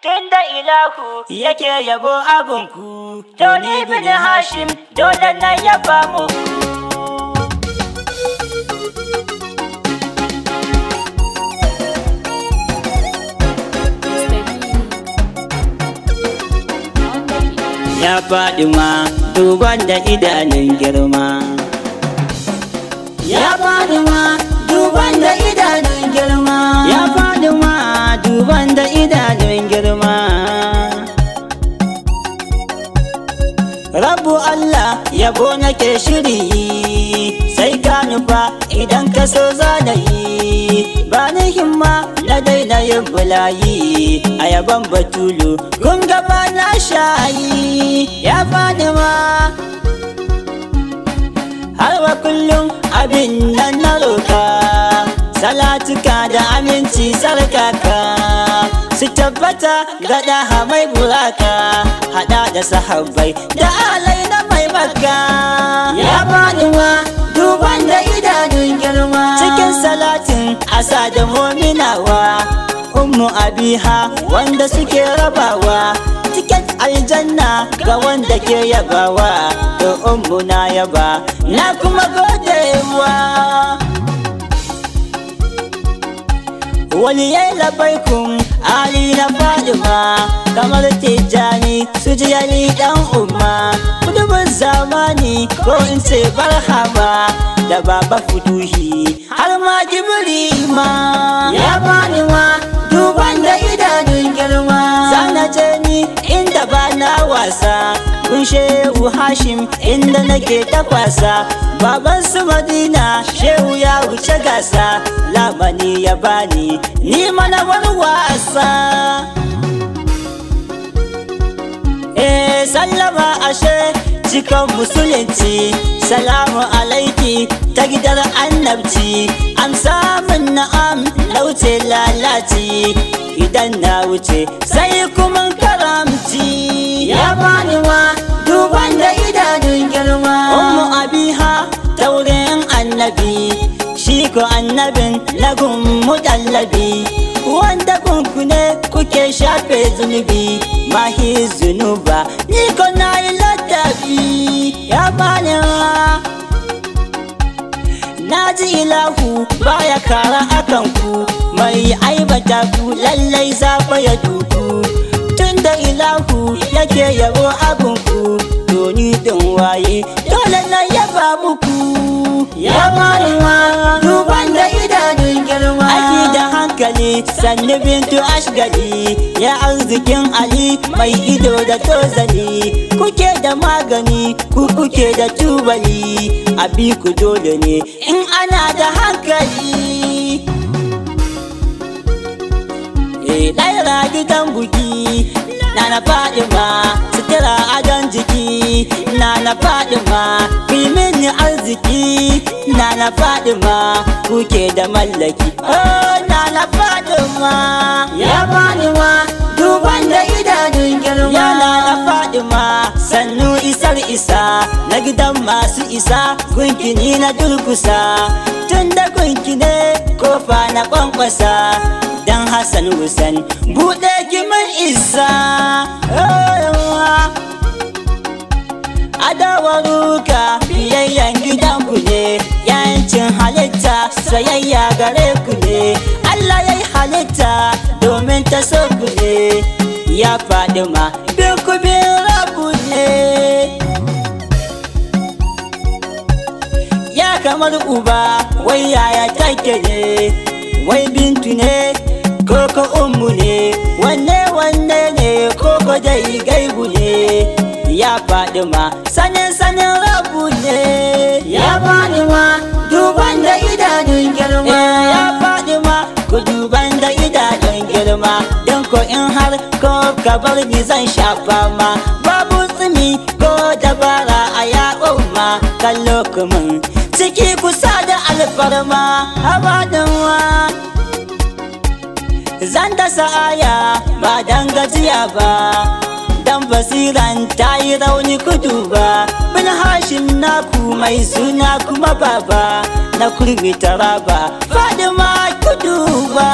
tunda ilahu yake yabo abunku, to ni bin Hashim dole na yaba muku. Ya Fadima duban da idanun girma, ya Fadima duban da idanun girma, ya Fadima duban da idanun girma. Rabu Allah yabo nake shiri, sai ka nufa idan ka so zanayi, ba ni himma na daina yin bulayi, a yaban Batulu kun gaba na shayi. Ya Fadima har wa kullum abin nan na roka, salatuka da aminci sarkaka su tabbata ga ɗaha mai buraka, haɗa da sahabbai da alai na mai Makka. Ya Fadima duban da idanun girma, cikin salatin asa da mominawa, Ummu Abiha wanda suke rabawa, tiket aljanna ga wanda ke yabawa, to Ummu na yaba na kuma godewa. Waliyai labaikum Ali na Fadima, kamar Tijjani su jiyali dan umma, kudubin zamani ko in ce barhama, da baba Futuhi har ma Jibrima. Ya Fadima duban da idanun girma, zana je ni inda ba na wasa, kun Shehu Hashim inda nake takwasa, baban su Madina Shehu ya wuce gasa, lamani ya bani ni mana wani wasa. Sallama ashe cikin musulunci, salamu alaiki ta gidar annabci, amsa min na'am na wuce lalaci, idan na wuce sai kuma karamci. Ya Fadima duban da idanun girma, Ummu Abiha taurin annabi, shi ko annabin na gun mudallabi, wanda kunku ne kuke shafe zunubi, mahi zunuba ni ko na yi ladabi. Ya Fadima na ji ilahu baya kara akan ku, mai aibata ku lallai zafa ya duku, tunda ilahu yake yabo abunku, to ni din waye dole na yaba muku. Ya Fadima duban da idanun girma, aki da hankali sannu bintu ashgali, ya arzikin Ali mai ido da tozali, kuke da magani ku kuke da tubali, abi ku dole ne in ana da hankali. Ɗaira gidan buki na Fadima, sutura adon jiki na Fadima, mini arziki na Fadima, kuke da mallaki oh na Fadima. Ya Fadima duban da idanun girma, ya na Fadima sannu isar isa na gidan masu isa, gunkini na durkusa, tun da gunkine kofa na kwankwasa, dan Hassan Hussein buɗe kimin isa. Adawaruka biyayyen gidanku ne, yancin halitta sayayya gare ku ne, Allah ya yi halitta domin ta so ku ne. Ya Fadima bin ku bin rabu ne, ya kamar uba wai yaya take ne, wai bintu ne koko ummu ne, wanne ne koko dai gaibu ne. Ya Fadima sanin rabu ne. Ya Fadima duban da idanun girma, ya Fadima ku duban da idanun girma, don ko in har ko ka bar ni zan shafa ma, babu tsimi ko dabara a ya umma, kallo kumin ciki kusa da alfarma. Fadima zan dasa aya ba dan gajiya ba, dan basiran ta yi rauni kudu ba, bin Hashim naku mai suna kuma baba, na kurmi taraba Fadima kudu ba.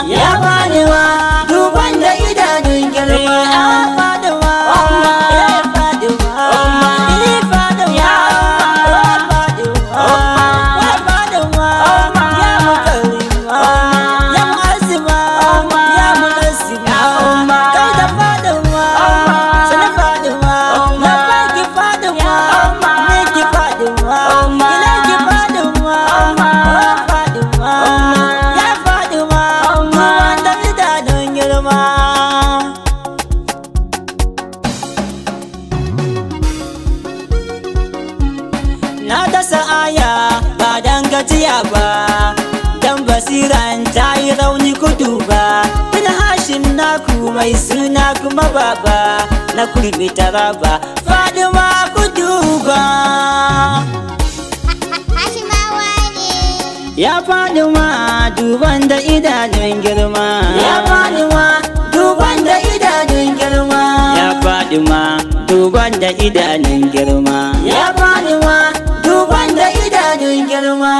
Ya Fadima duban da idanun girma. Na dasa aya ba dan gajiya ba, dan basiran ta yi rauni kudu ba. Tun Hashim naku mai suna kuma baba na Kurmi Taraba, Fadima kudu ba. Ya Fadima duban da idanun girma, ya Fadima duban da idanun girma, ya Fadima duban da idanun girma, ya Fadima duban da idanun girma.